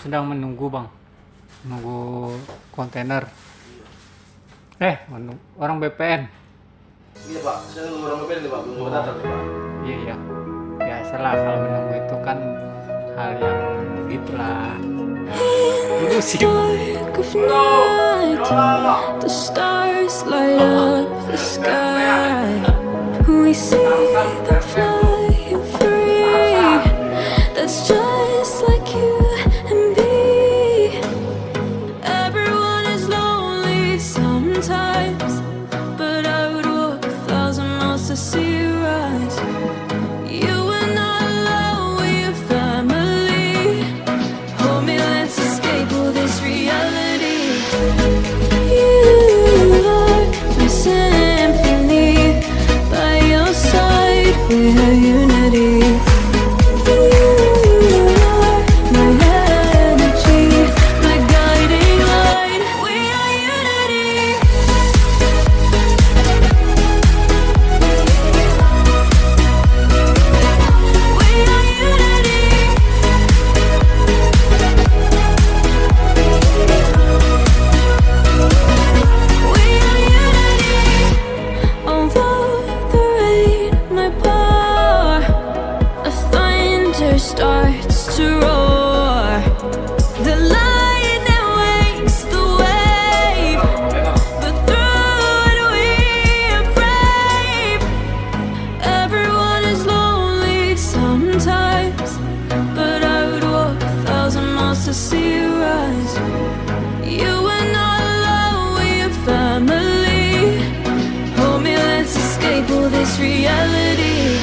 sedang menunggu bang, menunggu kontainer. Orang BPN. Iya pak, saya nunggu orang BPN nih pak, belum datang nih pak. Iya, biasalah kalau menunggu itu kan hal yang begitulah. Dulu sih. The stars light up the sky. We see them flying free. That's just like you and me. Everyone is lonely sometimes, but I would walk 1,000 miles to see you rise. You are not alone, we're family. Hold me, let's escape all this reality. You are my symphony. By your side, we have unity. You are my energy, my guiding light. We are unity. We are unity. We are unity. Although the rain might pour, a thunder starts to roar. The lightning wakes the wave, but through it we are brave. Everyone is lonely sometimes, but I would walk 1,000 miles to see you rise. You are not alone, we are family. Hold me, let's escape all this reality.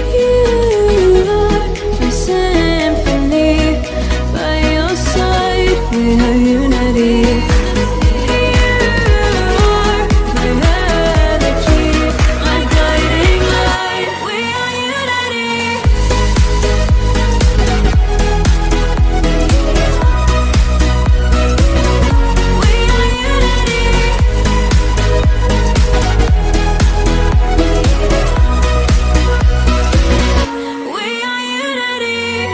You are my symphony. By your side, we have unity. You are my energy, my guiding light. We are unity. We are unity. We are unity.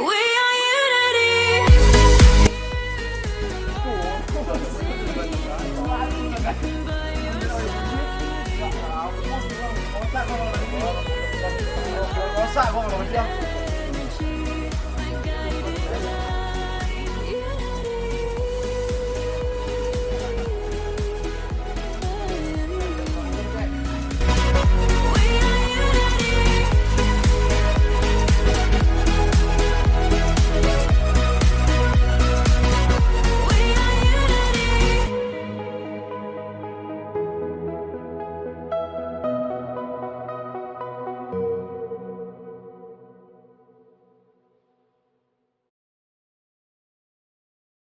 We are unity. Rosak kok,